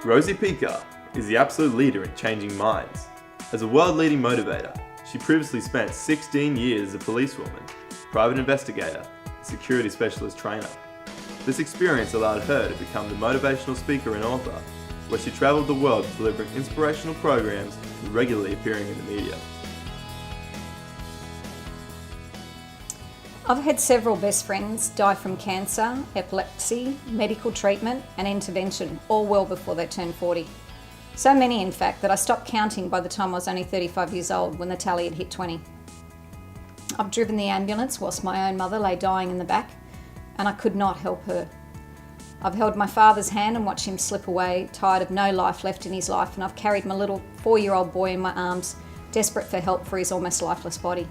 Rosie Pica is the absolute leader in changing minds. As a world-leading motivator, she previously spent 16 years as a policewoman, private investigator, security specialist trainer. This experience allowed her to become the motivational speaker and author, where she traveled the world delivering inspirational programs and regularly appearing in the media. I've had several best friends die from cancer, epilepsy, medical treatment and intervention, all well before they turned 40. So many, in fact, that I stopped counting by the time I was only 35 years old when the tally had hit 20. I've driven the ambulance whilst my own mother lay dying in the back, and I could not help her. I've held my father's hand and watched him slip away, tired of no life left in his life, and I've carried my little 4-year-old boy in my arms, desperate for help for his almost lifeless body.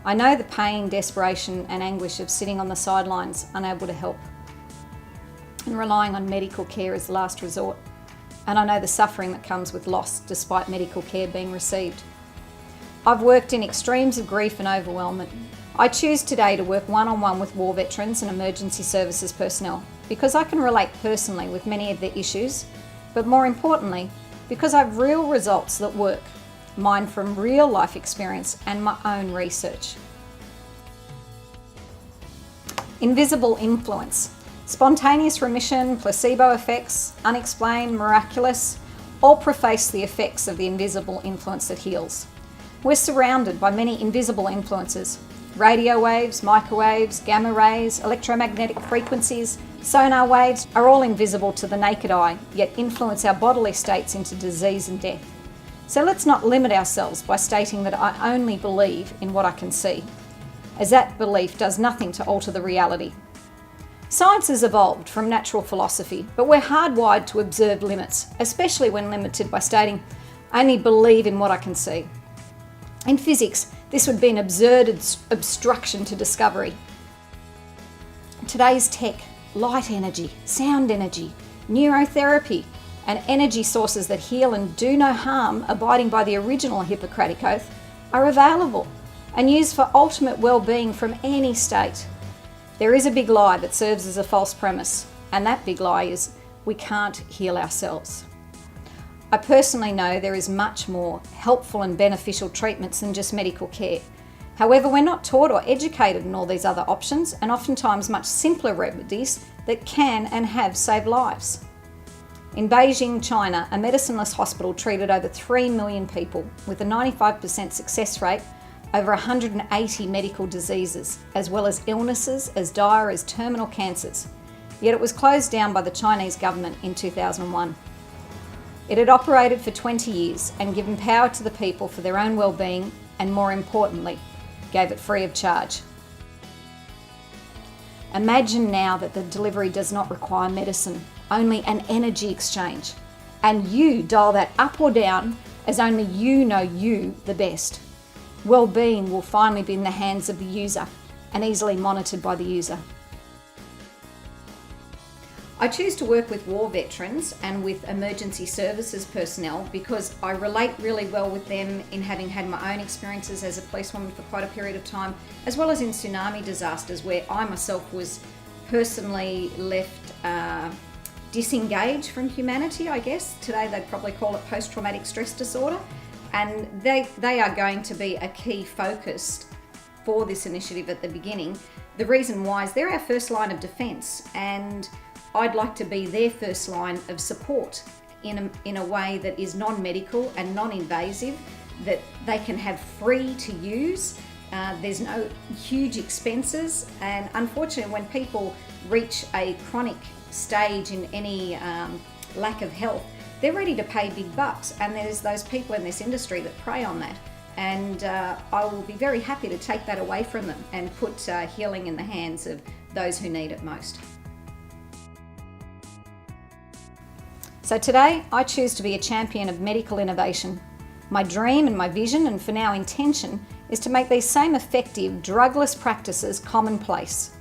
I know the pain, desperation and anguish of sitting on the sidelines, unable to help, and relying on medical care as the last resort. And I know the suffering that comes with loss despite medical care being received. I've worked in extremes of grief and overwhelmment. I choose today to work one-on-one with war veterans and emergency services personnel because I can relate personally with many of their issues, but more importantly, because I have real results that work. Mine from real life experience and my own research. Invisible influence. Spontaneous remission, placebo effects, unexplained, miraculous, all preface the effects of the invisible influence that heals. We're surrounded by many invisible influences. Radio waves, microwaves, gamma rays, electromagnetic frequencies, sonar waves are all invisible to the naked eye, yet influence our bodily states into disease and death. So let's not limit ourselves by stating that I only believe in what I can see, as that belief does nothing to alter the reality. Science has evolved from natural philosophy, but we're hardwired to observe limits, especially when limited by stating, I only believe in what I can see. In physics, this would be an absurd obstruction to discovery. Today's tech, light energy, sound energy, neurotherapy, and energy sources that heal and do no harm, abiding by the original Hippocratic Oath, are available and used for ultimate well-being from any state. There is a big lie that serves as a false premise, and that big lie is we can't heal ourselves. I personally know there is much more helpful and beneficial treatments than just medical care. However, we're not taught or educated in all these other options, and oftentimes much simpler remedies that can and have saved lives. In Beijing, China, a medicineless hospital treated over 3 million people with a 95% success rate over 180 medical diseases, as well as illnesses as dire as terminal cancers. Yet it was closed down by the Chinese government in 2001. It had operated for 20 years and given power to the people for their own well-being, and more importantly, gave it free of charge. Imagine now that the delivery does not require medicine, only an energy exchange, and you dial that up or down as only you know you the best. Well-being will finally be in the hands of the user and easily monitored by the user. I choose to work with war veterans and with emergency services personnel because I relate really well with them in having had my own experiences as a policewoman for quite a period of time, as well as in tsunami disasters where I myself was personally left disengaged from humanity, I guess. Today they'd probably call it post-traumatic stress disorder. And they are going to be a key focus for this initiative at the beginning. The reason why is they're our first line of defence, and I'd like to be their first line of support in a way that is non-medical and non-invasive, that they can have free to use. There's no huge expenses, and unfortunately when people reach a chronic stage in any lack of health, they're ready to pay big bucks, and there's those people in this industry that prey on that. And I will be very happy to take that away from them and put healing in the hands of those who need it most. So today, I choose to be a champion of medical innovation. My dream and my vision, and for now intention, is to make these same effective, drugless practices commonplace.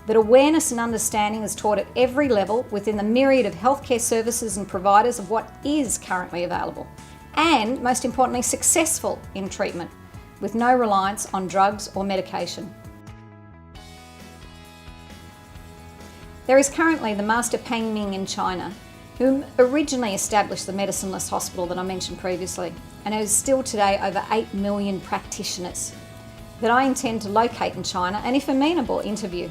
That awareness and understanding is taught at every level within the myriad of healthcare services and providers of what is currently available, and most importantly, successful in treatment, with no reliance on drugs or medication. There is currently the Master Peng Ming in China, who originally established the Medicineless Hospital that I mentioned previously, and has still today over 8 million practitioners that I intend to locate in China and, if amenable, interview,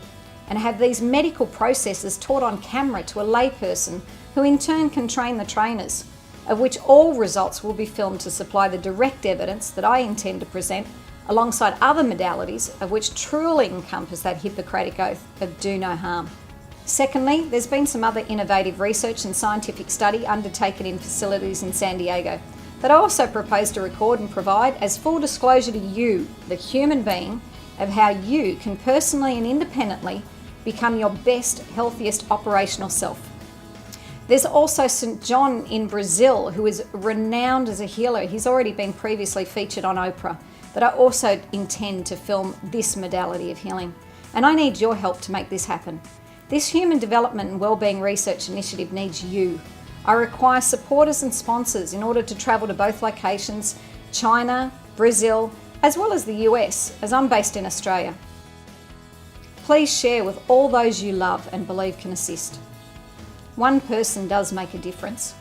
and have these medical processes taught on camera to a layperson who in turn can train the trainers, of which all results will be filmed to supply the direct evidence that I intend to present alongside other modalities of which truly encompass that Hippocratic oath of do no harm. Secondly, there's been some other innovative research and scientific study undertaken in facilities in San Diego that I also propose to record and provide as full disclosure to you, the human being, of how you can personally and independently become your best, healthiest operational self. There's also St. John in Brazil, who is renowned as a healer. He's already been previously featured on Oprah, but I also intend to film this modality of healing. And I need your help to make this happen. This human development and wellbeing research initiative needs you. I require supporters and sponsors in order to travel to both locations, China, Brazil, as well as the US, as I'm based in Australia. Please share with all those you love and believe can assist. One person does make a difference.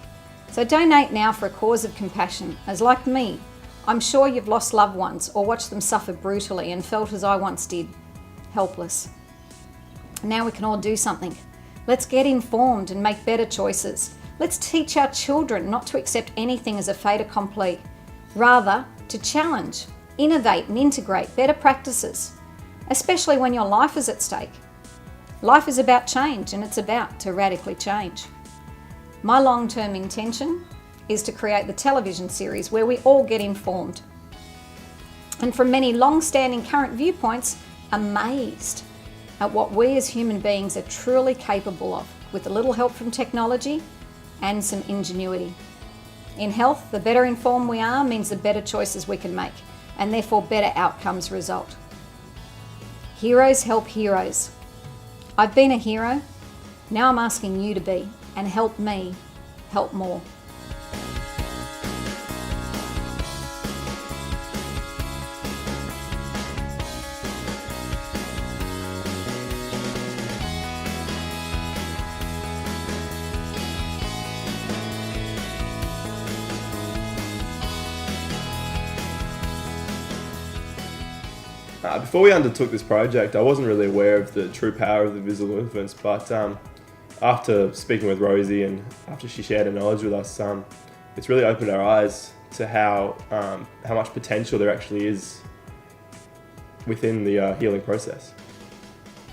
So donate now for a cause of compassion, as like me, I'm sure you've lost loved ones or watched them suffer brutally and felt as I once did, helpless. Now we can all do something. Let's get informed and make better choices. Let's teach our children not to accept anything as a fait accompli, rather to challenge, innovate and integrate better practices, especially when your life is at stake. Life is about change, and it's about to radically change. My long-term intention is to create the television series where we all get informed, and from many long-standing current viewpoints, amazed at what we as human beings are truly capable of with a little help from technology and some ingenuity. In health, the better informed we are means the better choices we can make, and therefore better outcomes result. Heroes help heroes. I've been a hero, now I'm asking you to be, and help me help more. Before we undertook this project, I wasn't really aware of the true power of the visible influence, but after speaking with Rosie and after she shared her knowledge with us, it's really opened our eyes to how much potential there actually is within the healing process.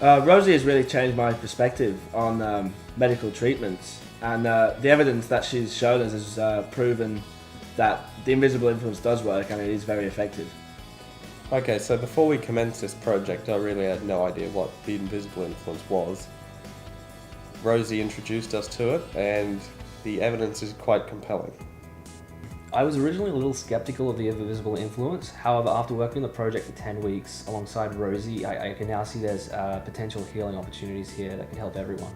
Rosie has really changed my perspective on medical treatments, and the evidence that she's shown us has proven that the invisible influence does work and it is very effective. Okay, so before we commenced this project, I really had no idea what the invisible influence was. Rosie introduced us to it, and the evidence is quite compelling. I was originally a little skeptical of the invisible influence. However, after working on the project for 10 weeks alongside Rosie, I can now see there's potential healing opportunities here that could help everyone.